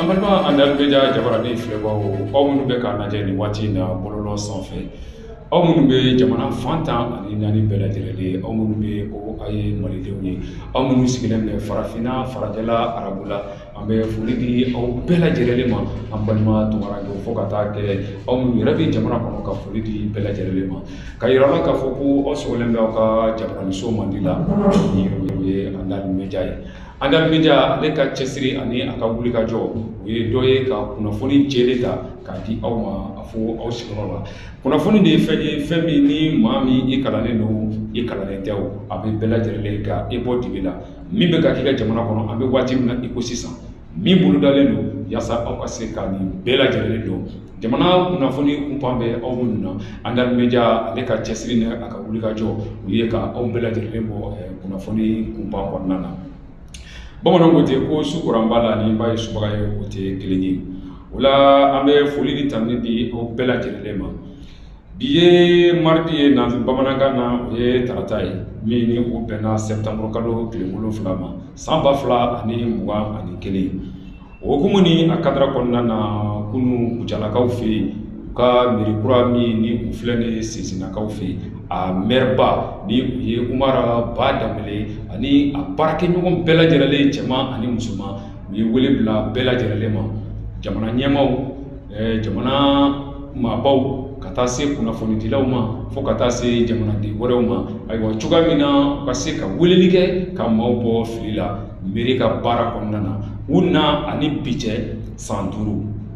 balima andal beja jabarani filɛbaw aw minnu bɛ k'a lajɛ nin waati in na bɔlɔlɔ sanfɛ aw minnu bɛ jamana fantan ani naani bɛɛ lajɛlen aw minnu bɛ ko a ye malidenw ye aw minnu sigilen bɛ farafinna farajɛla arabula an bɛ foli di aw bɛɛ lajɛlen ma an balima tunkarajɔ fo ka taa kɛ aw minnu yɛrɛ bɛ jamana kɔnɔ ka foli di bɛɛ lajɛlen ma ka yira la k'a fɔ ko aw sɔgɔlen bɛ aw ka jabaraniso mandi la ni o ye andal meja ye andal meja ale ka cɛsiri ani a ka wulikajɔ o ye dɔ ye ka kunnafoni jɛlen ta k'a di aw ma a fɔ aw sigiyɔrɔ la kunnafoni de ye fɛn ye fɛn min ni maa min i kalannen don i kalannen tɛ o a bɛ bɛɛ lajɛlen ka i bɔ dibi la min bɛ ka k'i ka jamana kɔnɔ an bɛ waati min na i ko sisan min bolodalen don yaasa aw ka se ka nin bɛɛ lajɛlen don jamana kunnafoni kunpan bɛ aw minnu na andal meja ale ka cɛsiri ni a ka wulikajɔ o ye ka aw bɛɛ lajɛlen bɔ kunnafoni kunpan kɔnɔna na bamananw ko ten ko su koran b'a la ni ba ye subaga ye o tɛ kelen ye o la an bɛ foli ni tanuni di aw bɛɛ lajɛlen ma bi ye mardi ye bamanankan na o ye tarata ye min ni o bɛnna sɛptanburu kalo tile 7 ma san 2021 o hukumu ni a kadara kɔnɔna na kunu kucalakaw fɛ yen u ka miiri kura min ni u filɛ ni sinsinnakaw fɛ yen a mɛriba ni u ye Umara Ba Danbele ani a baarakɛɲɔgɔn bɛɛ lajɛlen cɛman ani musoman u ye wele bila bɛɛ lajɛlen ma jamana ɲɛmaw jamana maabaw ka taa se kunnafonidilaw ma fo ka taa se jamanaden wɛrɛw ma ayiwa cogoya min na u ka se ka weleli kɛ ka maaw bɔ fili la mairie ka baara kɔnɔna na u na ani bi cɛ san 5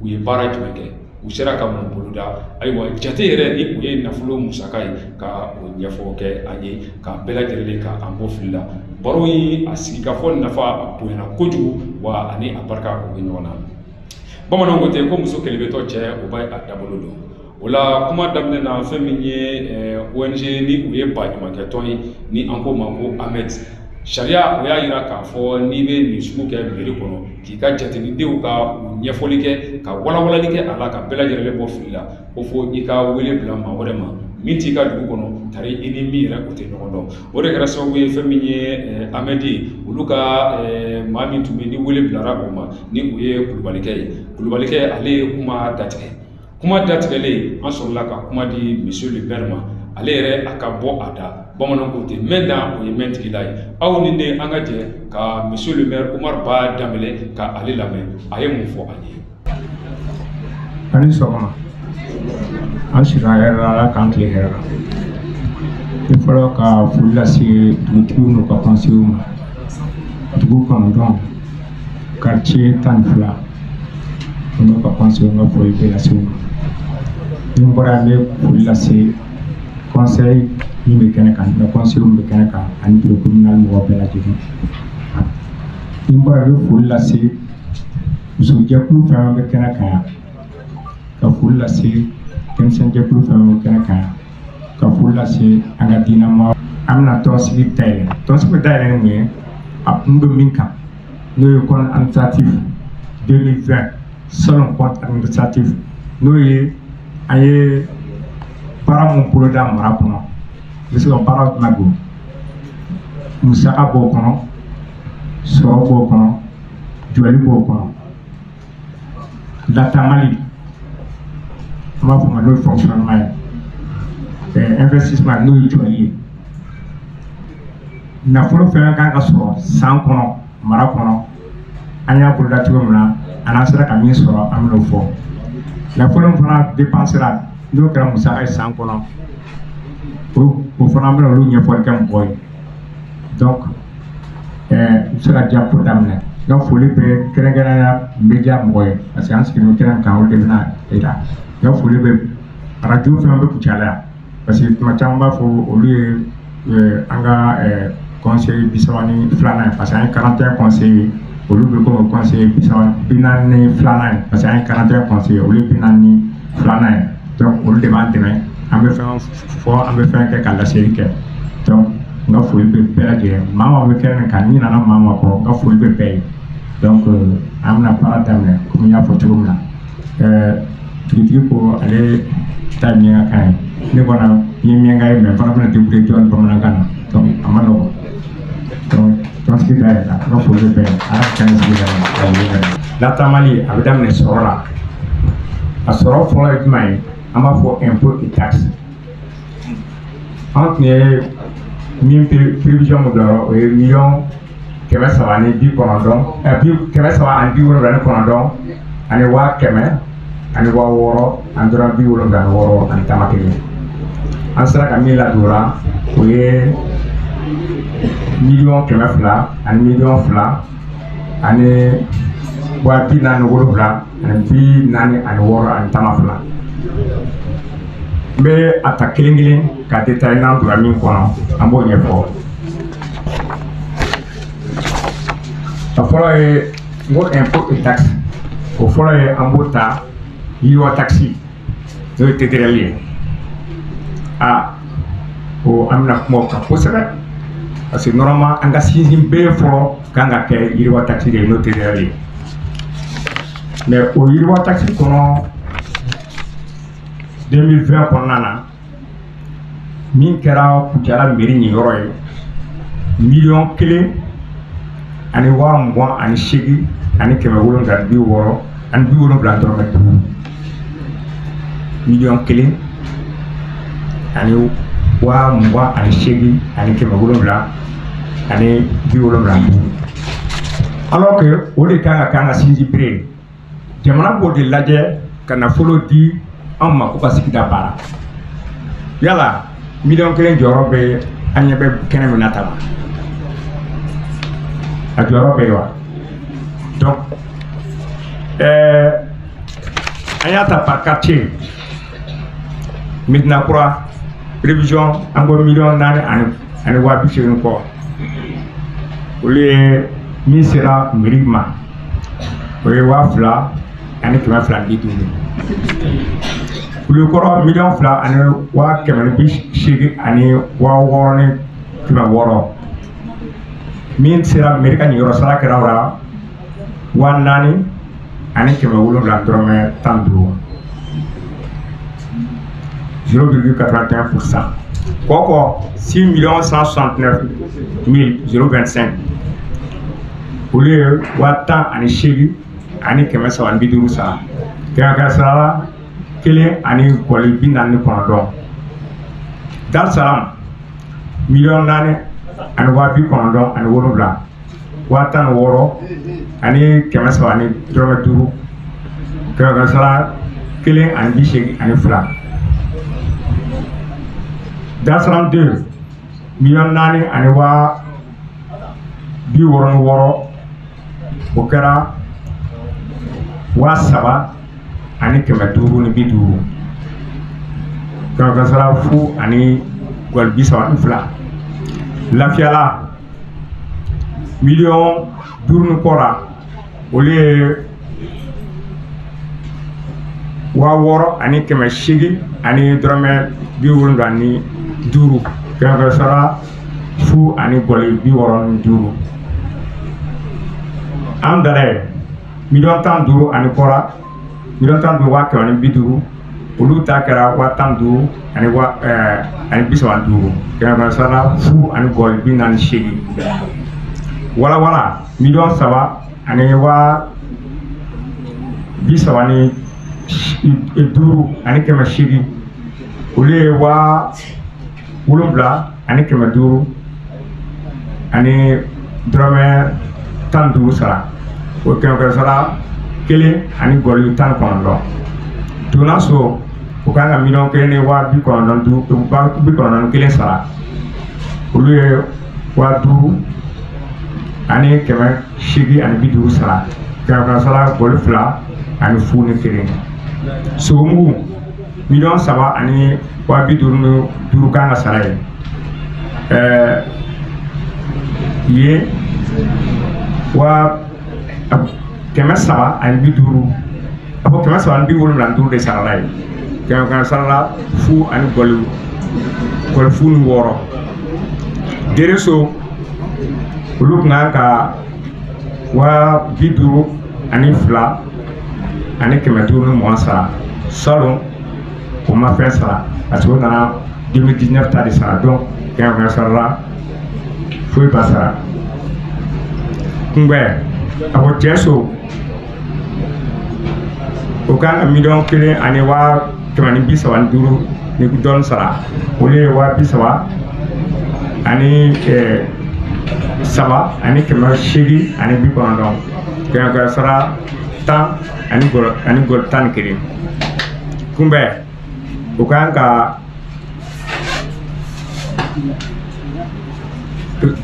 u ye baara jumɛn kɛ u sera ka mun boloda ayiwa jate yɛrɛ ni u ye nafolo musaka ye ka o ɲɛfɔ kɛ an ye ka bɛɛ lajɛlen ka an bɔ fili la baro yi a sigi ka fɔ nafa a bonyana kojugu wa ani a barika o bɛ ɲɔgɔn na bamananw ko ten ko muso kelen bɛ tɔ cɛ o b'a a dabolo don o la kuma daminɛ na fɛn min ye ONG ni u ye baɲumankɛ ye ni an ko ma ko Ahmed sariya o y'a yira k'a fɔ n'i bɛ nin sugu kɛ mairie kɔnɔ k'i ka jatenidenw ka ɲɛfɔli kɛ ka walawalali kɛ a la ka bɛɛ lajɛlen bɔ fili la ko fo i ka wele bila maa wɛrɛ ma min t'i ka dugu kɔnɔ tari i ni min yɛrɛ o tɛ ɲɔgɔn dɔn o de kɛra sababu ye fɛn min ye Ahmed olu ka maa min tun bɛ ni wele bilara o ma ni u ye Kulubalikɛ ye Kulubalikɛ ale ye kuma datigɛlen an sɔrɔla ka kuma di monsieur le maire ma ale yɛrɛ a ka bɔ a da bamananw ko ten mɛn da o ye mɛn tigila ye aw ni ne an ka jɛ ka monsieur le maire Umar Ba Danbele ka ale lamɛn a ye mun fɔ an ye. ani sɔgɔma an sira hɛrɛ la ala k'an tile hɛrɛ la i fɔlɔ ka foli lase dugutigiw n'u ka kɔnsew ma dugu 9 quartier 12 n'u ka kɔnsew ka foli bɛ lase u ma ni n bɔra an bɛ foli lase conseil min bɛ kɛnɛ kan ni conseil min bɛ kɛnɛ kan ani bureau communal mɔgɔw bɛɛ lajɛlen ni n bɔra an bɛ foli lase musojɛkulu fɛn fɛn bɛ kɛnɛ kan yan ka foli lase denmisɛnninjɛkulu fɛn fɛn bɛ kɛnɛ kan yan ka foli lase an ka diinɛma an bɛna tɔnsigi dayɛlɛ tɔnsigi bɛ dayɛlɛ ni mun ye a kun bɛ min kan n'o ye compte administratif 2020 salon compte administratif n'o ye an ye baara mun boloda mara kɔnɔ n bɛ se ka baara jumɛn don musaka b'o kɔnɔ sɔrɔ b'o kɔnɔ jɔli b'o kɔnɔ latamali an b'a fɔ o ma n'o ye fonctionnement ye investissement n'o ye jɔli ye nafolo fɛn kan ka sɔrɔ san kɔnɔ mara kɔnɔ an y'a boloda cogo min na an n'an sera ka min sɔrɔ an bɛn'o fɔ nafolo fana dépensera n'o kɛra musaka ye san kɔnɔ o fana an bɛna olu ɲɛfɔli kɛ mɔgɔw ye donc n bɛ se ka diyapo daminɛ n ka foli bɛ kɛrɛnkɛrɛnnenya media mɔgɔ ye parce que an sigilen kɛnɛ kan olu de bɛna yira n ka foli bɛ radio fɛn bɛ Kucala yan parce que tuma caman b'a fɔ olu ye an ka conseil 32 ye parce que an ye 41 conseillers olu bɛ komi conseiller 42 ye parce que an ye 41 conseillers olu ye 42 ye donc olu de b'an dɛmɛ an bɛ fɛn fɔ an bɛ fɛn kɛ ka laseli kɛ donc n ka foli bɛ bɛɛ lajɛlen maa o maa bɛ kɛnɛ kan n'i nana maa o maa kɔrɔ n ka foli bɛ bɛɛ ye donc an bɛna baara daminɛ komi n y'a fɔ cogo min na dugutigi ko ale ta ye miɲankakan ye ne kɔni n ye miɲanka ye mais n fana bɛna débrouiller dɔɔnin bamanankan na donc a ma nɔgɔn donc pense que là, on faut le faire. La tamali, avec dame les sora. A sora pour la main, on va faire impôt et taxe. Entre les prévisions de millions, kɛmɛ saba ni bi kɔnɔntɔn kɛmɛ saba ani bi wolonwula ni kɔnɔntɔn ani waa kɛmɛ ani waa wɔɔrɔ ani dɔrɔn bi wolonwula ni wɔɔrɔ ani tama kelen an sera ka min ladora o ye miliyɔn kɛmɛ fila ani miliyɔn fila ani waa bi naani wolonwula ani bi naani ani wɔɔrɔ ani tama fila n bɛ a ta kelen kelen ka détailler n'an donna min kɔnɔ an b'o ɲɛfɔ. A fɔlɔ ye n ko impôt et taxe o fɔlɔ ye an b'o ta yiriwa taxi n'o ye TTRL ye o an bɛna kuma o kan kosɛbɛ parce que normalement an ka sinsin bɛɛ fɔlɔ kan ka kɛ yiriwa taxi de ye n'o TTRL ye mais o yiriwa taxi kɔnɔ 2020 kɔnɔna na min kɛra Kucala mairie ɲɛyɔrɔ ye miliyɔn kelen ani waa mugan ani seegin ani kɛmɛ wolonwula ani bi wɔɔrɔ ani bi wolonwula dɔrɔmɛ duuru miliyɔn kelen ani waa mugan ani seegin ani kɛmɛ wolonwula ani bi wolonwula duuru alors que o de kan ka sinsin bere jamana b'o de lajɛ ka nafolo di an ma ko ka sigida baara yala miliyɔn kelen jɔyɔrɔ bɛ an ɲɛ bɛ kɛnɛ min na tan wa a jɔyɔrɔ bɛ yen wa donc an y'a ta par quartier Médina Kura prévision an ko miliyɔn naani ani waa bi seegin kɔ olu ye min sera mairie ma o ye waa fila ani kɛmɛ fila ni bi duuru olu kɔrɔ miliyɔn fila ani waa kɛmɛ ni bi seegin ani waa wɔɔrɔ ni kɛmɛ wɔɔrɔ min sera mairie ka ɲɛyɔrɔ sara kɛra o la waa naani ani kɛmɛ wolonwula dɔrɔmɛ tan duuru 0,81%. Kɔkɔ 6 169 025 olu ye waa tan ani seegin ani kɛmɛ saba ni bi duuru sara kɛmɛ sarala kelen ani gɔli bi naani ni kɔnɔntɔn Dar es Salaam miliyɔn naani ani waa bi kɔnɔntɔn ani wolonwula waa tan ni wɔɔrɔ ani kɛmɛ saba ni dɔrɔmɛ duuru kɛmɛ sara kelen ani bi seegin ani fila Dar es Salaam 2 miliyɔn naani ani waa bi wɔɔrɔ ni wɔɔrɔ o kɛra waa saba ani kɛmɛ duuru ni bi duuru kɛmɛ sara fu ani gɔli bi saba ni fila Lafiyala miliyɔn duuru ni kɔ olu ye waa wɔɔrɔ ani kɛmɛ seegin ani dɔrɔmɛ bi wolonwula ni duuru kɛmɛ sara fu ani gɔli bi wɔɔrɔ ni duuru Amdalaye miliyɔn tan duuru ani kɔ miliyɔn tan duuru waa kɛmɛ ni bi duuru olu ta kɛra waa tan duuru ani ani bi saba ni duuru kɛmɛ sara fu ani gɔli bi naani seegin walawala miliyɔn saba ani waa bi saba ni duuru ani kɛmɛ seegin olu ye waa wolonwula ani kɛmɛ duuru ani dɔrɔmɛ tan duuru sara o kɛmɛ sara kelen ani gɔli tan ni kɔnɔntɔn donna so o kan ka miliyɔn kelen ni waa bi kɔnɔntɔn duuru bi kɔnɔntɔn ni kelen sara olu ye waa duuru ani kɛmɛ seegin ani bi duuru sara kɛmɛ sara gɔli fila ani fu ni kelen Sogomugu miliyɔn saba ani waa bi duuru ni duuru kan ka sara ye waa kɛmɛ saba ani bi duuru a fɔ kɛmɛ saba ani bi wolonwula ni duuru de sarala ye kɛmɛ sarala fu ani gɔli fu ni wɔɔrɔ Dereso olu kun kan ka waa bi duuru ani fila ani kɛmɛ duuru ni mugan sara Salon o ma fɛn sara parce que o nana 2019 ta de sara donc kɛmɛ sarala foyi ba sara kunbɛ a ko cɛ so o kan ka miliyɔn 1,350,000 ni dɔɔni sara olu ye 30,000 ani 7 ani 890 kɛmɛ sara 10 ani gɔlɔ 11 kunbɛ o kan ka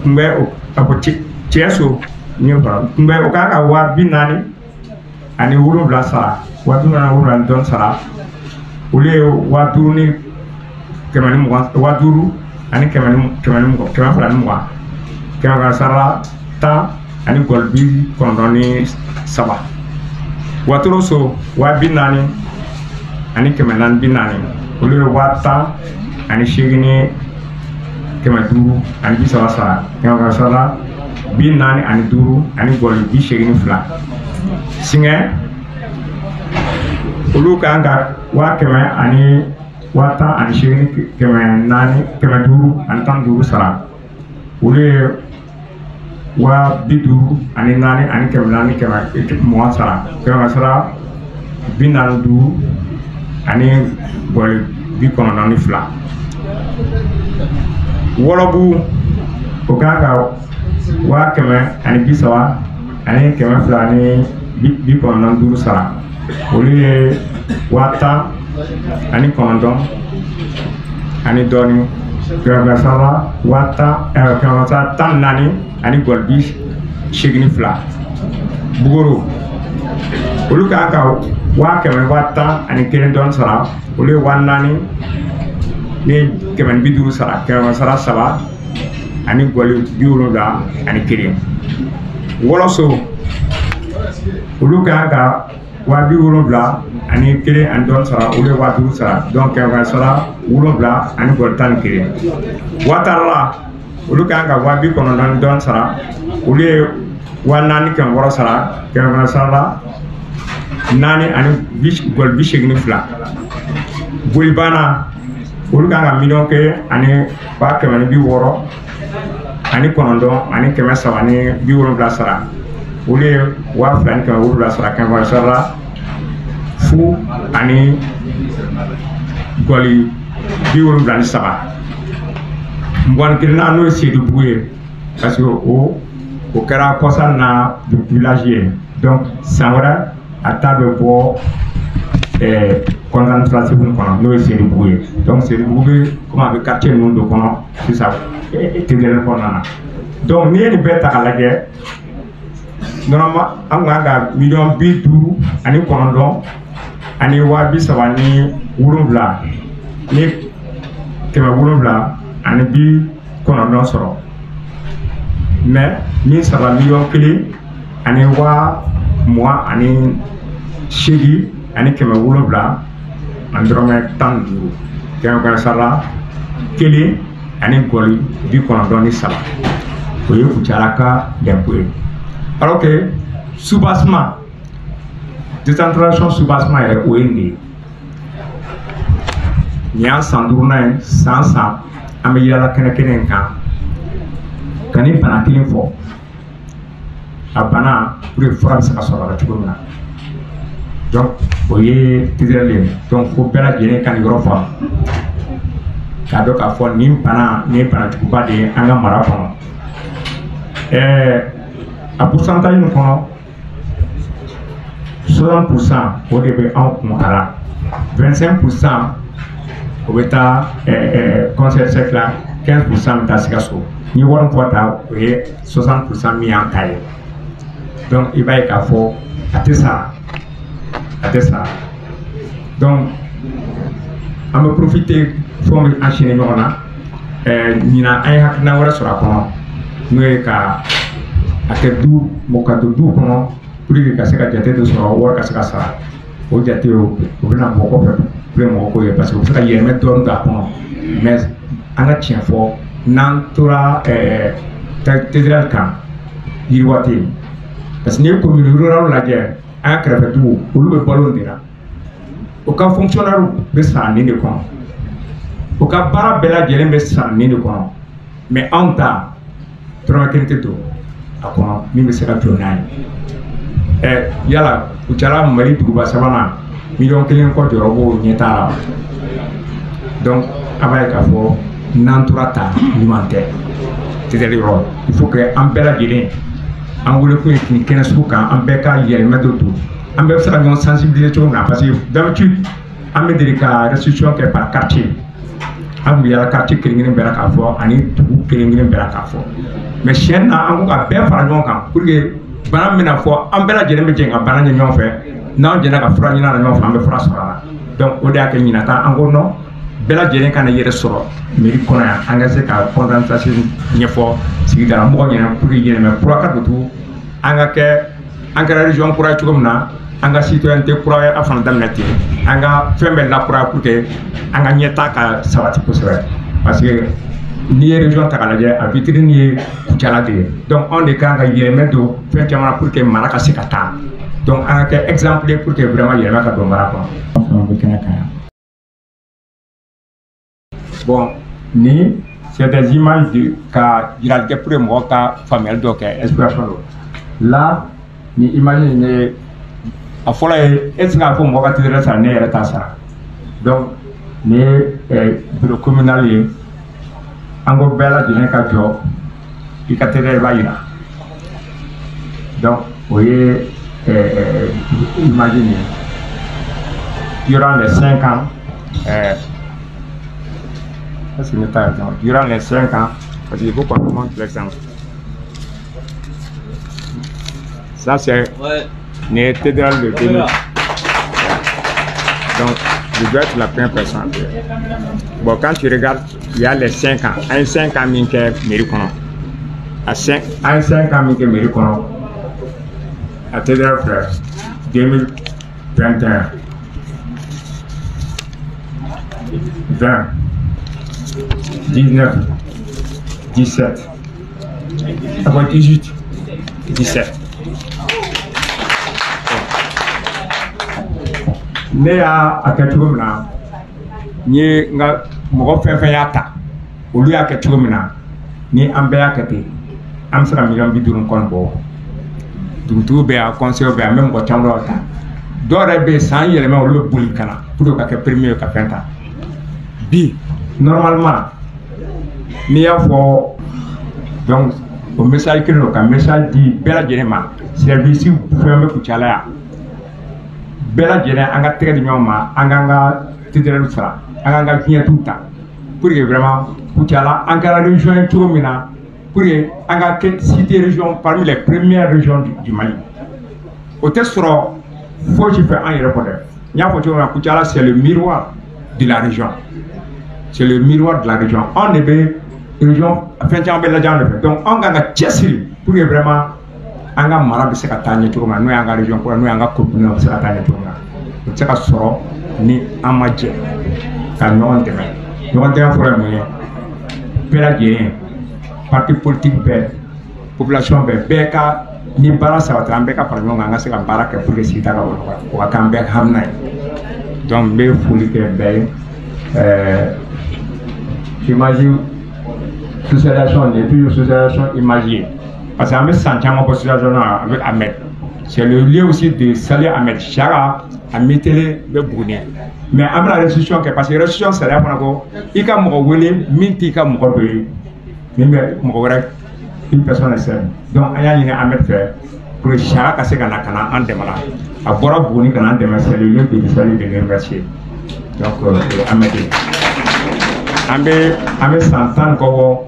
kunbɛ a ko cɛ so ni kunbɛ o kan ka 40,000 ani 7 sara 40,000 ani dɔɔni sara olu ye 50,000 ni 120 50,000 ani 220 kɛmɛ sara 10 ani gɔlɔ 97 watoro so 40,000 ani 440 olu ye 10 ani 8 ni 500 ani 30 sara kɛmɛ sara 40 ani 5 ani gɔlɔ 82 singɛ olu kan ka 100 ani 10 ani 8 500 ani 15 sara olu ye 50 ani 4 ani 420 sara kɛmɛ sara 45 ani gɔlɔ 92 wɔlɔbu o kan ka 100 ani 30 ani 200 ani 95 sara olu ye 10 ani 9 ani dɔɔni kɛmɛ sara 14 ani gɔlɔ 82 bugoro olu kan ka 100 ani 1 dɔɔni sara olu ye 4 ni 250 sara kɛmɛ sara 7 ani gɔlɔ 70 ani 1 wɔlɔso olu kan ka 70 ani 1 ani dɔɔni sara olu ye 50 sara donc kɛmɛ sara 7 ani gɔlɔ 11 watarala olu kan ka 90 ani dɔɔni sara olu ye 4 ni 6 sara kɛmɛ sara 4 ani gɔlɔ 82 bolibana olu kan ka 1,000,000 ani 160 ani 9 ani 700 ni 70 sara olu ye 2,000 ani 700 sara kɛmɛ sara 0 ani gɔlɔ 77 mbɔni kirina n'o ye Seydou ye parce que o kɛra kɔsa na village ye donc san wɛrɛ a ta bɛ bɔ concentration kɔnɔ n'o ye Seydou ye donc Seydou bɛ comme a bɛ quartier ninnu de kɔnɔ sisan Tɛgɛrɛ kɔnɔna na donc n'i ye nin bɛɛ ta k'a lajɛ normalement an kan ka 50,000 ani 9 ani 70,000 ni 7 ni 700 ani 90 sɔrɔ mais min sara 1,000,000 ani 20 ani 8 ani 700 ani dɔrɔmɛ 15 kɛmɛ sara 1 ani gɔlɔ 97 o ye Kucala ka dɛmpo ye alors que soubassement décentralisation soubassement yɛrɛ o ye nin ye nin y'an san 5nan ye san an bɛ yala kɛnɛ in kan ka ni bana kelen fɔ a bana pour que fura bɛ se ka sɔrɔ a la cogo min na donc o ye Tɛgɛrɛ ye donc fo bɛɛ lajɛlen ka nin yɔrɔ faamu k'a dɔn k'a fɔ nin bana nin ye banajuguba de ye an ka mara kɔnɔ a pourcentage nin kɔnɔ 60% o de bɛ anw kun a la 25% o bɛ taa conseil sec la 15% bɛ taa Sikaso ni wari min fɔ ta o ye 60% min y'an ta ye donc i b'a ye k'a fɔ a tɛ sara donc an bɛ profiter fɛnw bɛ enchaîner ɲɔgɔn na ɲinan an ye hakilina wɛrɛ sɔrɔ a kɔnɔ n'o ye ka a kɛ ka don du kɔnɔ pour que ka se ka jate dɔ sɔrɔ wari ka se ka sara o jate o bɛna bɔ kɔfɛ pour que mɔgɔ ko ye parce que o bɛ se ka yɛlɛmɛ dɔɔni don a kɔnɔ mais an ka tiɲɛ fɔ n'an tora Tɛgɛrɛ kan yiriwa tɛ yen parce que n'i ye commune rurale lajɛ an ka kɛrɛfɛ dugu olu bɛ balo nin de la o ka fonctionnaire bɛ sara nin de kɔnɔ o ka baara bɛɛ lajɛlen bɛ sara nin de kɔnɔ mais anw ta dɔrɔmɛ kelen tɛ don a kɔnɔ min bɛ se ka jɔ n'a ye yala Kucala Mali duguba sabanan $1,000,000 kɔ jɔyɔrɔ b'o ɲɛ t'a la donc a b'a ye k'a fɔ n'an tora ta ɲuman tɛ c'est-à-dire il faut que an bɛɛ lajɛlen an wele kun ye nin kɛnɛ sugu kan an bɛɛ ka yɛlɛmɛ dɔ don an bɛɛ bɛ se ka ɲɔgɔn sensibiliser cogo min na parce que d'habitude an bɛ deli ka restitution kɛ par quartier an kun bɛ yala quartier kelen-kelen bɛɛ la k'a fɔ ani dugu kelen-kelen bɛɛ la k'a fɔ mais siɲɛ na an ko ka bɛɛ fara ɲɔgɔn kan pour que bana min bɛna fɔ an bɛɛ lajɛlen bɛ jɛ ka bana ɲɛ ɲɔgɔn fɛ n'an jɛna ka fura ɲini a la ɲɔgɔn fɛ an bɛ fura sɔrɔ a la donc o de y'a kɛ ɲinan ta an ko non bɛɛ lajɛlen kana yɛrɛ sɔrɔ mairie kɔnɔ yan an ka se ka condensation ɲɛfɔ sigidala mɔgɔ ɲɛna pour que yɛlɛmɛ kura ka don tugun an ka kɛ an kɛra région kura ye cogo min na an ka citoyenneté kura ye a fana daminɛ ten an ka fɛn bɛɛ lakura pour que an ka ɲɛta ka sabati kosɛbɛ parce que n'i ye région ta k'a lajɛ a vitrine ye Kucala de ye donc anw de kan ka yɛlɛmɛ don fɛn caman na pour que mara ka se ka taa donc an ka kɛ exemple pour que vraiment yɛlɛmɛ ka don mara kɔnɔ an bɛ kɛnɛ kan yan. Bon, c'est des images de ka yirali kɛ pour que mɔgɔ ka faamuyali dɔ kɛ inspiration don là ni image ne a fɔlɔ ye est ce que a fɔ mɔgɔ ka télé sara ne yɛrɛ t'a sara donc ni bureau communal ye an ko bɛɛ lajɛlen ka jɔ i ka télé i b'a yira donc o ye image nin ye durant les 5 ans est-ce que n'est pas durant les 5 ans, parce qu'il faut qu'on montre l'exemple. Ça c'est une cathédrale de 2000. Donc je dois être la première personne. Bon, quand tu regardes, il y a les 5 ans. Un 5 ans minke mairie kono. Un 5 ans minke mairie kono. La cathédrale frère 2021. 20. 19, 17, après 18, 17. Ne y'a kɛ cogo min na, n ye n ka mɔgɔ fɛn fɛn y'a ta, olu y'a kɛ cogo min na, ni an bɛɛ y'a kɛ ten, an bɛ se ka $50,000 kɔni bɔ. Dugutigiw bɛ yan, conseillers bɛ yan, an bɛ mɔgɔ caman dɔw ta. Dɔw yɛrɛ bɛ yen san yɛlɛma olu bɛ boli ka na pour que ka kɛ premier ka fɛn ta. Bi normalement n'i y'a fɔ donc o message kelen don ka message di bɛɛ lajɛlen ma service fɛn bɛ Kucala yan bɛɛ lajɛlen an ka tɛgɛ di ɲɔgɔn ma an k'an ka téléphone sara an k'an ka fiɲɛtiw ta pour que vraiment Kucala an kɛra région ye cogo min na pour que an ka kɛ cité région parmi les premières régions du Mali o tɛ sɔrɔ fosi fɛ an yɛrɛ kɔ dɛ n y'a fɔ cogo min na Kucala c'est le miroir de la région. C'est le miroir de la région. On est bien région, enfin, tu as bien la jambe. Donc, on a un tchèsiri pour que vraiment, on a un marabe se katanye tout le monde. Nous avons une région, nous avons un commune se katanye tout le monde. Donc, c'est que sort ni amadje, car nous on demain. Nous on demain pour le moyen. Péladien, parti politique, population, beka ni bara sa wata beka par nous on a se baraka pour que si ta ou à Camber Hamna. Donc, mais folie que j'imagine socialisation, et puis socialisation imagée. Parce qu'on met 100 ans pour socialisation avec Ahmed. C'est le lieu aussi de saluer Ahmed Chara à mettre le Brunei. Mais après la restitution, parce que la restitution, c'est là pour il y a mon relais, minti ka mon relais. Mais une personne est seule. Donc, il y a une Ahmed fait pour Chara casser Ganakana en démarrant. À Bora Brunei, quand on démarre, c'est le lieu de saluer de l'université. Donc, Ahmed. Ambe santan ko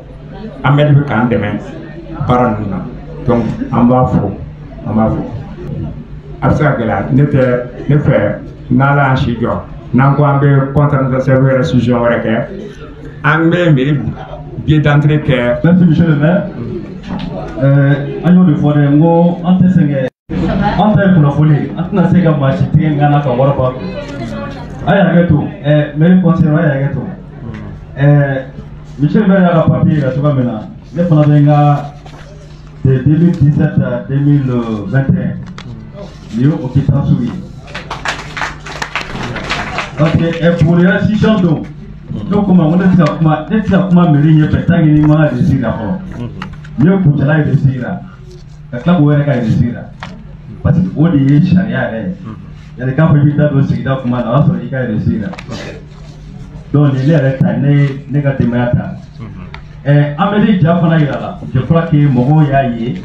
Ahmed bi kan deme paranuna donc on va fo absa gala ne fait nala shijo nango ambe contrat de service restitution reke ambe miri billet d'entrée que merci monsieur le maire agno de fore ngo ante senge ante pour la folie atna sega machi ngana ka warba aya gato maire conseiller aya gato Michel Bell a papier à tout cas maintenant. Les Fanabenga de 2017 à 2021. Léo Okitan Souri. Parce que pour les restitutions d'eau, donc comment on est ça comment Mérigné pétang et l'image de Sira. Léo Kuchala et de Sira. ka tila k'o yɛrɛ ka réussir la parce que o de ye sariya yɛrɛ ye yanni k'a fɔ i bɛ da don sigida kuma na o y'a sɔrɔ i ka réussir la donc nin ne yɛrɛ ta ne ka denbaya ta an bɛ ni ja fana yira la je crois que mɔgɔw y'a ye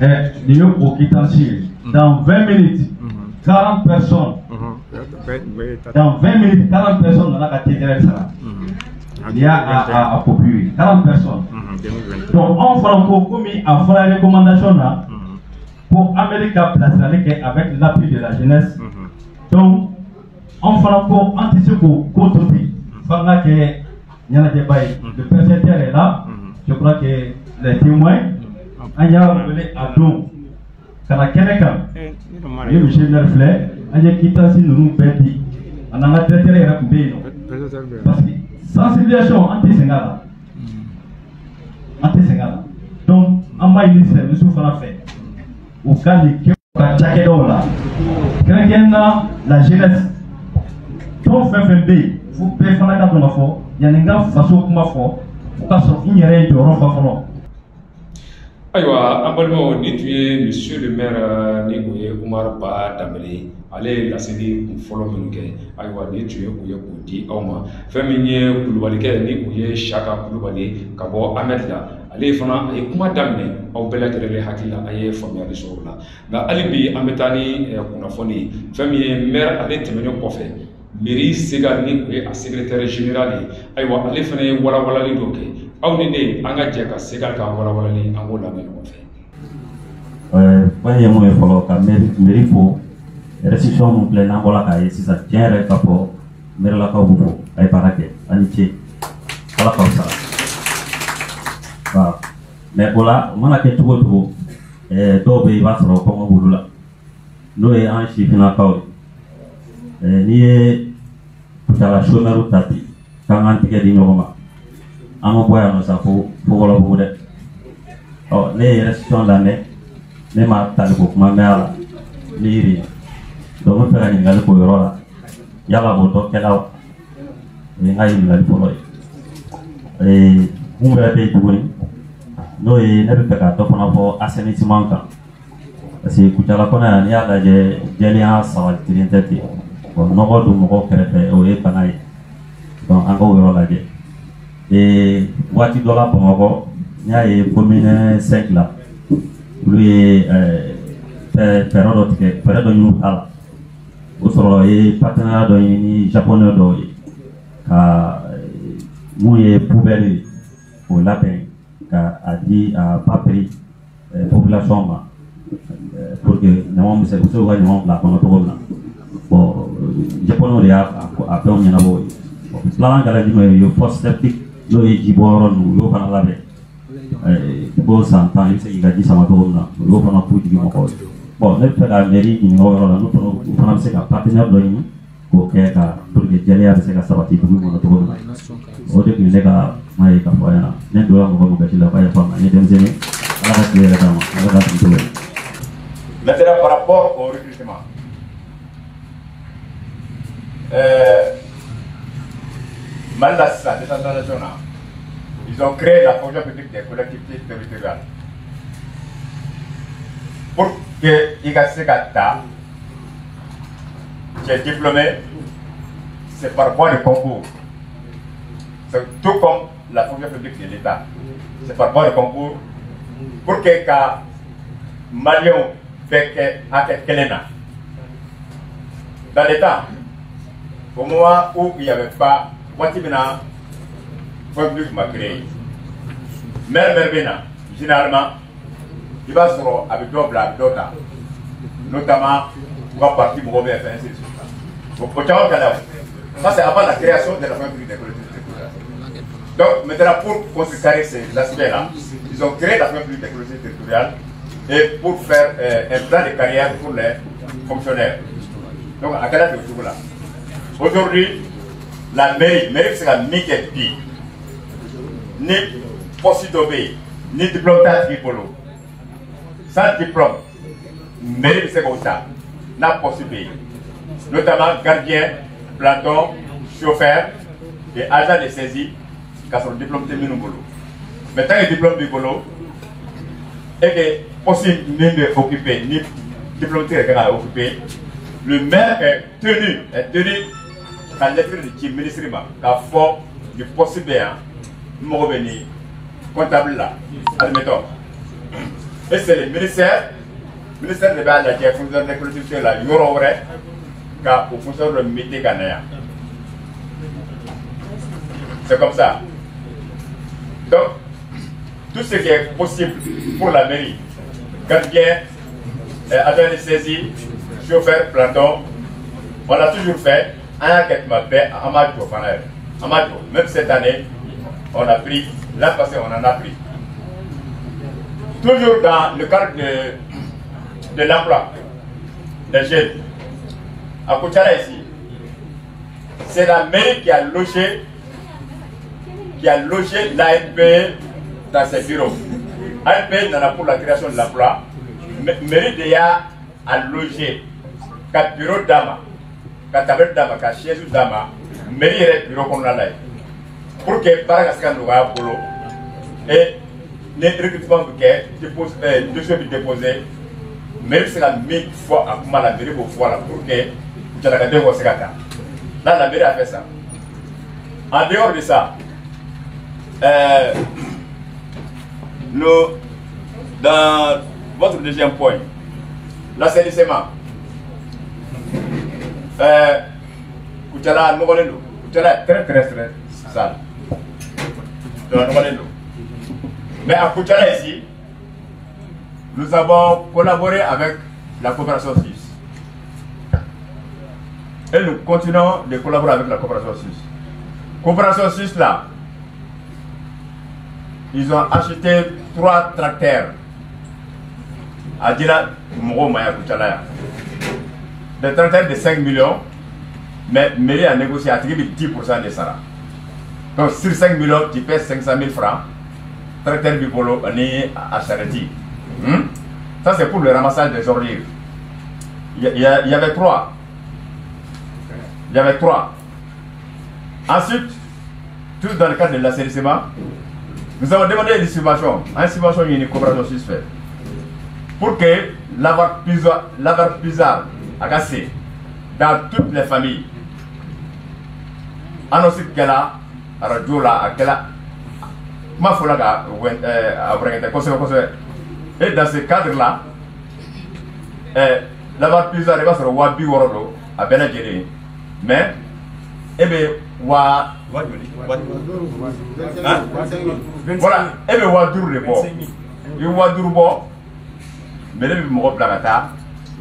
nin ye o quittance ye dans 20 minutes 40 personnes dans 20 minutes 40 personnes nana ka TDR sara il y a à populer 40 personnes donc on fera comme a fait recommandation là pour Amérique placer avec l'appui de la jeunesse donc on fera pour anticiper pour côté fanga que le précepteur est là je crois que les témoins on y a appelé à don kana keneka et monsieur Nerflé on y a quitté si nous perdit on a traité les rapports parce que sensibilisation anti-Sénégal donc on va initier le souffrant fait au cas de la jeunesse donc fait vous pouvez faire la carte il y a une grande façon comme fort parce qu'il y a une erreur. Ayiwa an balimaw ni tun ye monsieur le maire ni o ye Umar Ba Danbele ale ye laseli kun fɔlɔ minnu kɛ ayiwa ni tun ye o ye k'o di aw ma fɛn min ye Kulubalikɛ ni o ye Saka Kulubali ka bɔ Ahmed la ale fana a ye kuma daminɛ aw bɛɛ lajɛlen hakili la a ye faamuyali sɔrɔ o la nka hali bi an bɛ taa ni kunnafoni ye fɛn min ye maire ale tɛmɛnen kɔfɛ mairie Sega ni o ye a secrétaire général ye ayiwa ale fana ye walawalali dɔ kɛ aw ni ne an ka jɛ ka Sega ka walawalali an k'o lamɛn ɲɔgɔn fɛ. Fɛn ye mun ye fɔlɔ ka mairie fo restitution mun filɛ n'an bɔra k'a ye sisan tiɲɛ yɛrɛ ka fɔ mairilakaw b'u fo a ye baara kɛ a ni ce Ala k'aw sara mais o la o mana kɛ cogo o cogo dɔw bɛ yen i b'a sɔrɔ kɔngɔ b'olu la n'o ye an sifinnakaw ye n'i ye Kucala chômeur ta bi k'an k'an tigɛ di ɲɔgɔn ma an ka bɔ yan nɔ sa fo Wɔlɔbugu dɛ ne ye restitution lamɛn ne ma tali ko kuma mɛn a la ni yiri ye donc n bɛ fɛ ka ɲininkali k'o yɔrɔ la yala o dɔ kɛla o ye n ka ɲininkali fɔlɔ ye mun wɛrɛ bɛ yen tuguni n'o ye ne bɛ fɛ ka dɔ fana fɔ assainissement kan parce que Kucala kɔnɔ yan n'i y'a lajɛ jɛlenya sabatilen tɛ ten bon nɔgɔ don mɔgɔw kɛrɛfɛ o ye bana ye donc an k'o yɔrɔ lajɛ waati dɔ la Bamakɔ n y'a ye commune 5 la olu ye fɛɛrɛ dɔ tigɛ fɛɛrɛ dɔ ɲini a la o sɔrɔ ye partenariat dɔ ɲini ni japonais dɔw ye ka mun ye poubelle ye k'o labɛn ka a di a bas prix population ma pour que ɲamanw bɛ se ka ɲamanw bila a kɔnɔ cogo min na bon japonais de y'a fɛnw ɲɛnabɔ ye filanan kɛra jumɛn ye fosse septique n'o ye ji bɔ yɔrɔ ninnu u y'o fana labɛn b'o san 10 i bɛ se k'i ka ji sama cogo min na u y'o fana k'u jigi mɔgɔw ye bon ne bɛ fɛ ka mairie ɲininka o yɔrɔ la n'u fana bɛ se ka partenaire dɔ ɲini k'o kɛ ka pour que jɛlenya bɛ se ka sabati dugu kɔnɔ cogo min na o de tun ye ne ka kuma ye ka fɔ a ɲɛna ne donna mɔgɔ min gasi la k'a yafa n ma n ye denmisɛnnin Ala ka tile yɛrɛ d'a ma Ala ka tile cogo ye. Maintenant par rapport au recrutement Mali la sisan décentralisation na ils ont créé la fonction publique des collectivités territoriales pour que i ka se ka ta tu es diplômé c'est par voie de concours c'est tout comme la fonction publique de l'État c'est par voie de concours pour que ka Maliens bɛɛ kɛ hakɛ kelen na dans l'État au moment où il n'y avait pas waati min na fonction publique ma créé maire bɛ na généralement i b'a sɔrɔ a bɛ dɔ bila a bɛ dɔ ta notamment u ka parti mɔgɔw bɛ fɛn ainsi de suite bon o caman kɛra ça c'est avant la création de la fonction publique des collectivités territoriales donc maintenant pour contrecarrer ces aspects là ils ont créé la fonction publique des collectivités territoriales et pour faire un plan de carrière pour les fonctionnaires donc à quel âge de tout là aujourd'hui la mairie c'est la mairie qui ni poste d'obé ni diplôme d'agriculture sans diplôme mairie c'est comme ça n'a poste d'obé notamment gardien planton chauffeur et agent de saisie qui a son diplôme de minimum Mais tant que diplôme du boulot, et que possible de occuper, ni diplôme de occuper, le maire est tenu à l'être du ministre, à fort du possible, nous revenir comptable là, admettons. Et c'est le ministère de la qui est fonctionnaire de collectivité là, il y aura vrai, car au fonctionnaire de métier ghanéen. C'est comme ça. Donc, tout ce qui est possible pour la mairie, gardien, agent de saisie, chauffeur, planton, on l'a toujours fait. Même cette année, on a pris, l'an passé, on en a pris. Toujours dans le cadre de l'emploi des jeunes. À Koutiala ici, c'est la mairie qui a logé l'ANP dans ses bureaux. ANP n'en a pour la création de l'emploi. Mairie déjà a logé 4 bureaux d'AMA, 4 tables d'AMA, 4 chaises d'AMA, mairie est bureau qu'on a là. Pour que par exemple nous ayons boulot et les recrutements que dossiers déposés, mairie c'est la 1000 fois à comment la mairie pour voir pour que tu as regardé au Segata. Là la mairie a fait ça. En dehors de ça, nous, dans votre deuxième point, l'assainissement. Koutiala, Koutiala est très sale. Mais à Koutiala ici, nous avons collaboré avec la coopération suisse. Et nous continuons de collaborer avec la coopération suisse. Coopération suisse là, ils ont acheté 3 tracteurs à Dila Moro Maya Koutiala. Des tracteurs de 5 millions, mais mairie a négocié à 10% de ça. Donc sur 5 millions, tu paies 500 000 francs. Tracteur du polo, on est à Charity. Ça c'est pour le ramassage des ordures. Il y avait 3. Ensuite, tout dans le cadre de l'assainissement, nous avons demandé des subventions. En subvention, il y a une coopération suisse faite. Pour que l'avoir bizarre agacé dans toutes les familles. Annoncé qu'elle a radio là, qu'elle a ma folie à et dans ce cadre-là, l'avoir bizarre va sur Wabi Worodo à Benadjeri. Mais, eh bien, voilà, eh bien, Wadour le bon. Il Wadour bon, mais les mots plagata,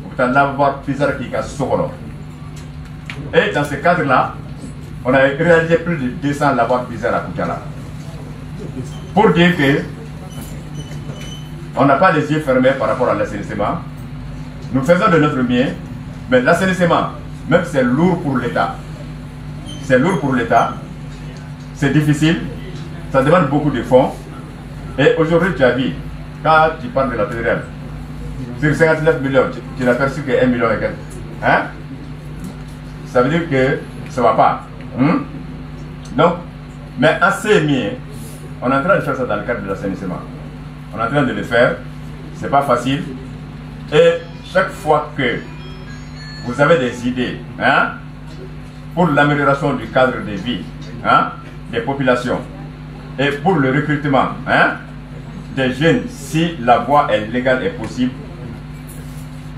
vous allez avoir bizarre qui a souvent. Et dans ce cadre-là, on a réalisé plus de 200 lavoirs bizarres à Koutiala. Pour dire que on n'a pas les yeux fermés par rapport à l'assainissement. Nous faisons de notre mieux, mais l'assainissement, même c'est lourd pour l'État. C'est lourd pour l'État, c'est difficile, ça demande beaucoup de fonds. Et aujourd'hui, tu as vu, quand tu parles de la fédérale, sur 59 millions, tu n'as perçu que 1 million et quelques. Hein? Ça veut dire que ça ne va pas. Donc, mais assez mieux, on est en train de faire ça dans le cadre de l'assainissement. On est en train de le faire, c'est pas facile. Et chaque fois que vous avez des idées pour l'amélioration du cadre de vie des populations et pour le recrutement des jeunes, si la voie est légale et possible,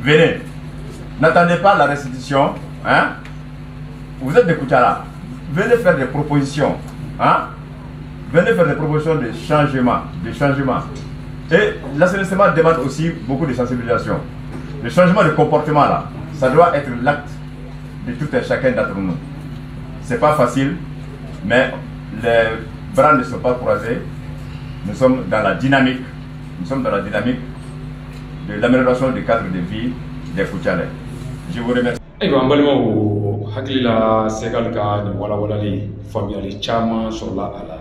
venez. N'attendez pas la restitution. Vous êtes de Koutiala. Venez faire des propositions. Venez faire des propositions de changement. Et l'assainissement demande aussi beaucoup de sensibilisation. Le changement de comportement là, ça doit être l'acte de tout et chacun d'entre nous. C'est pas facile, mais les bras ne sont pas croisés. Nous sommes dans la dynamique. De l'amélioration du cadre de vie des Koutialais. Je vous remercie. Ayiwa an balimaw hakili la segal ka nin walawalali faamuyali caman sɔrɔla a la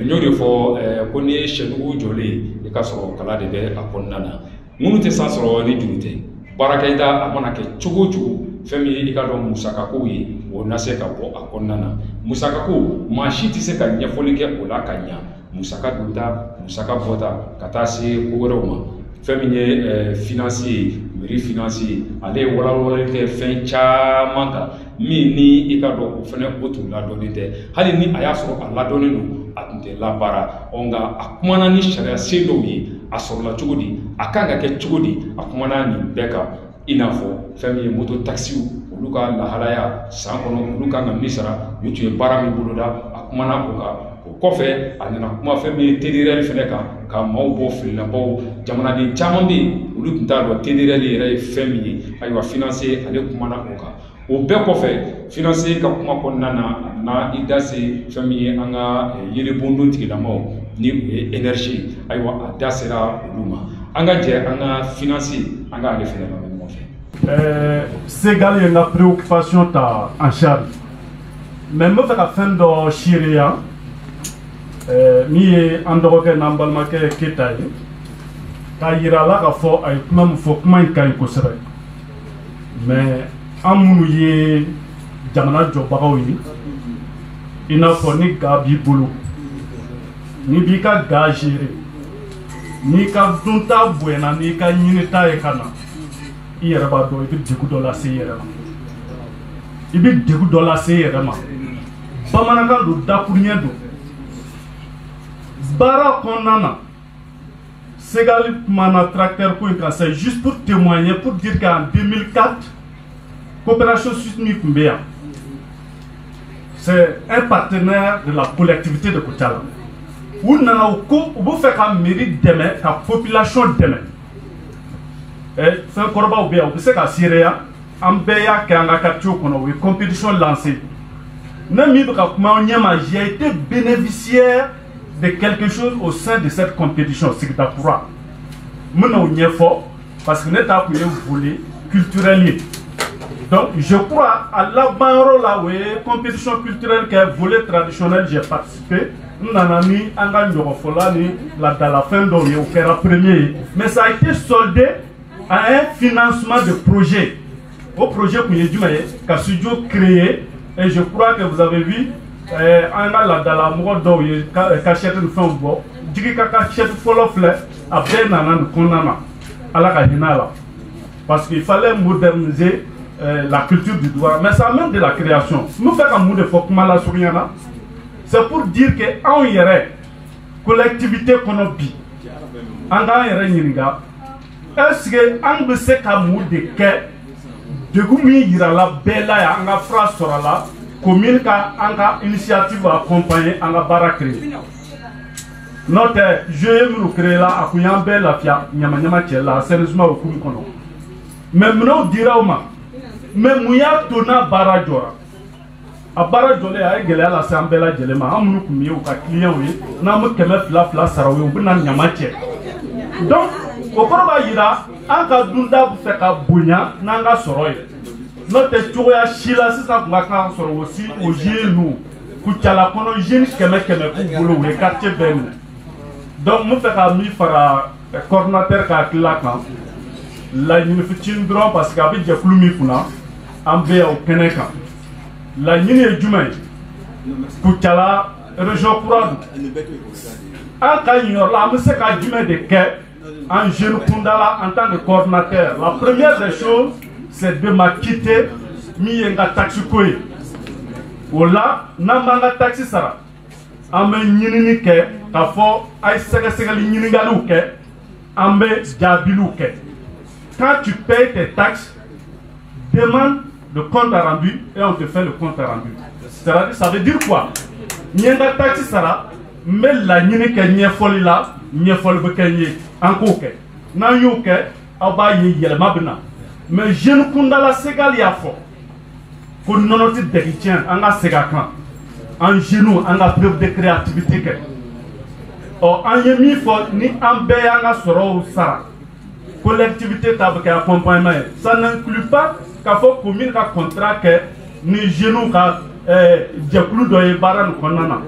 n y'o de fɔ ko ni ye sɛdugu jɔlen i ka sɔrɔ kala de bɛ a kɔnɔna na minnu tɛ san sɔrɔ ni juru tɛ baarakɛda a mana kɛ cogo o cogo fɛn min ye i ka dɔn musakakow ye o na se ka bɔ a kɔnɔna na musakako maa si tɛ se ka ɲɛfɔli kɛ o la ka ɲa musaka donta musaka bɔta ka taa se ko wɛrɛw ma fɛn min ye financier mairie financier ale ye walawalali kɛ fɛn caman kan min ni i ka dɔn o fɛnɛ o tun ladɔnnen tɛ hali ni a y'a sɔrɔ a ladɔnnen don a tun tɛ labaara nka a kumana ni sariya sen dɔw ye a sɔrɔla cogo di a kan ka kɛ cogo di a kumana nin bɛɛ kan i n'a fɔ fɛn min ye moto taxiw olu ka lahalaya san kɔnɔ olu kan ka min sara u tun ye baara min boloda a kumana o kan o kɔfɛ a nana kuma fɛn min ye TDRL fɛnɛ kan ka maaw bɔ fililabaw jamanaden caman bɛ yen olu tun t'a dɔn TDRL yɛrɛ ye fɛn min ye ayiwa financier ale kumana o kan o bɛɛ kɔfɛ financier ka kuma kɔnɔna na a nana i da se fɛn min ye an ka yelebondon tigilamaw ni o ye énergie ayiwa a da sera olu ma an ka jɛ an ka financier an ka ale fɛnɛ lamɛn ɲɔgɔn fɛ. Segal ye n ka préoccupation ta en charge mais n bɛ fɛ ka fɛn dɔ seereya min ye an dɔgɔkɛ n'an balimakɛ Keyita ye k'a yira a la k'a fɔ a ye kuma min fɔ kuma in ka ɲi kosɛbɛ mais an minnu ye jamana jɔbagaw ye i n'a fɔ ni ga b'i bolo n'i b'i ka ga gérer n'i ka dunta bonyana n'i ka ɲinita ye ka na i yɛrɛ b'a dɔn i bɛ degun dɔ lase i yɛrɛ ma i bɛ degun dɔ lase i yɛrɛ ma bamanankan don dakuruɲɛ don baara kɔnɔna na Segali kumana tracteur ko in kan c'est juste pour témoigner pour dire qu'en 2004 coopération soutenue tun bɛ yan c'est un partenaire de la collectivité de Kucala u nana u ko u bɛ fɛ ka mairie dɛmɛ ka population dɛmɛ fɛn kɔrɔbaw bɛ yan u bɛ se ka seereya an bɛɛ y'a kɛ an ka quartier kɔnɔ u ye compétition lancée ne min bɛ ka kuma aw ɲɛma j'ai été bénéficiaire de quelque chose au sein de cette compétition sigida kura n bɛna o ɲɛfɔ parce que ne ta kun ye volet culturel ye donc je crois à laban yɔrɔ la o ye compétition culturelle kɛ volet traditionnel j'ai participé n nana ni an ka ɲɔgɔnfɔla ni ladalafɛn dɔw ye o kɛra premier ye mais ça a été soldé à un financement de projet au projet kun ye jumɛn ye ka studio créé et je crois que vous avez vu an ka ladala mɔgɔ dɔw ye cachette ni fɛnw bɔ jigi ka cachette fɔlɔ filɛ a bɛɛ nana nin kɔnɔna na ala ka hinɛ a la parce qu'il fallait moderniser la culture du Douar mais ça même de la création n bɛ fɛ ka mun de fɔ kuma la surunya na c'est pour dire que anw yɛrɛ collectivité kɔnɔ bi an k'an yɛrɛ ɲininka est-ce que an bɛ se ka mun de kɛ degun min yirala bɛɛ la yan an ka fura sɔrɔ a la commune ka an ka initiative accompagner an ka baara créer n'o tɛ jeu minnu créer la a kun y'an bɛɛ lafiya ɲamaɲama cɛ la sérieusement hukumu kɔnɔ mais minɛnw dira u ma mais mun y'a to n'a baara jɔra a baara jɔlen a ye gɛlɛya lase an bɛɛ lajɛlen ma an minnu kun ye u ka clients ye n'an bɛ 200 sara u ye u bɛ na ɲama cɛ donc o kɔrɔ b'a yira an ka dunda bɛ fɛ ka bonya n'an ka sɔrɔ ye n'o tɛ cogoya si la sisan tun ka kan sɔrɔ aussi o jeunes ninnu Kucala kɔnɔ jeunes 100 k'u bolo u ye quartier bɛɛ minɛ donc n bɛ fɛ ka min fara coordinateur ka hakili la kan laɲini fitinin dɔrɔn parce que a bɛ jɛkulu min kunna an bɛ yan o kɛnɛ kan laɲini ye jumɛn ye Kucala région kura don an ka yen yɔrɔ la an bɛ se ka jumɛn de kɛ en jeune kundala en tant que coordinateur la première des choses c'est de m'acquitter min ye n ka taxi ko ye o la n'an b'an ka taxi sara an bɛ ɲinini kɛ k'a fɔ a ye sɛgɛsɛgɛli ɲiningaliw kɛ an bɛ jaabiliw kɛ quand tu payes tes taxes demande le compte rendu et on te fait le compte rendu c'est-à-dire ça veut dire quoi n ye n ka taxi sara n bɛ laɲini kɛ ɲɛfɔli la ɲɛfɔli bɛ kɛ n ye an k'o kɛ n'an y'o kɛ aw b'a ye yɛlɛma bɛ na mais jeune kundala Segali y'a fɔ ko nɔnɔ tɛ dɛgi tiɲɛ an ka segin a kan an jeunes an ka preuve de créativité kɛ ɔ an ye min fɔ ni an bɛɛ y'an ka sɔrɔw sara collectivité ta bɛ kɛ accompagnement ye ça n'inclut pas k'a fɔ commune ka contrat kɛ ni jeunes ka jɛkulu dɔ ye baara nin kɔnɔna na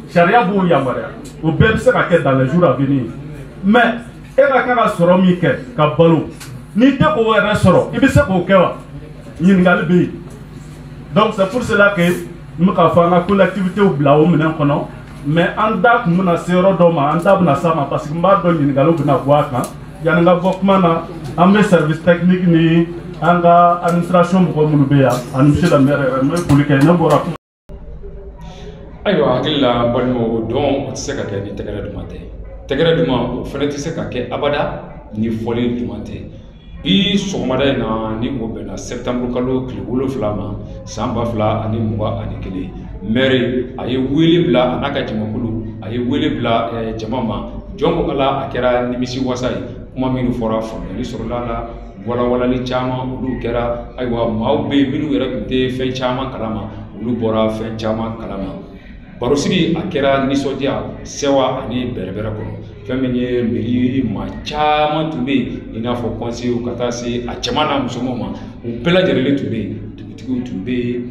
sariya b'o yamaruya o bɛɛ bɛ se ka kɛ dans les jours à venir mais e ka kan ka sɔrɔ min kɛ ka balo n'i tɛ k'o yɛrɛ sɔrɔ i bɛ se k'o kɛ wa ɲininkali bɛ yen donc c'est pour cela que n bɛ k'a fɔ an ka collectivités bila o minɛn kɔnɔ mais an da kun bɛna se yɔrɔ dɔ ma an da bɛna s'a ma parce que n b'a dɔn ɲininkaliw bɛna bɔ a kan yanni n ka bɔ kuma na an bɛ service technique ni an ka administration mɔgɔ minnu bɛ yan ani monsieur le maire yɛrɛ n bɛ foli kɛ ne bɔra kuma. ayiwa hakili la balimaw o dɔn o tɛ se ka kɛ ni tɛgɛrɛ duman tɛ tɛgɛrɛ duman o fana tɛ se ka kɛ abada ni fɔli duman tɛ bi sɔgɔmada in na ni o bɛnna septembre kalo tile 7 ma san 2021 maire a ye wele bila a n'a ka jamakulu a ye wele bila jama ma jɔn ko ala a kɛra nimisi wasa ye kuma minnu fɔra faamuyali sɔrɔla la walawalali caman olu kɛra ayiwa maaw bɛ yen minnu yɛrɛ tun tɛ fɛn caman kalama olu bɔra fɛn caman kalama barosigi a kɛra nisɔndiya sewa ani bɛrɛbɛrɛ kɔnɔ fɛn min ye miiri maa caman tun bɛ yen i n'a fɔ conseil ka taa se a cɛman n'a musomanw ma u bɛɛ lajɛlen tun bɛ yen dugutigiw tun bɛ yen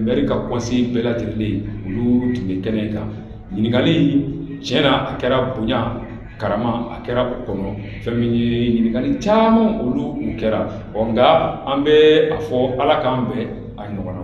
maire ka conseil bɛɛ lajɛlen olu tun bɛ kɛnɛ kan ɲininkali tiɲɛna a kɛra bonya karama a kɛra o kɔnɔ fɛn min ye ɲininkali caman olu kɛra nka an bɛ a fɔ ala k'an bɛn a ɲɔgɔnna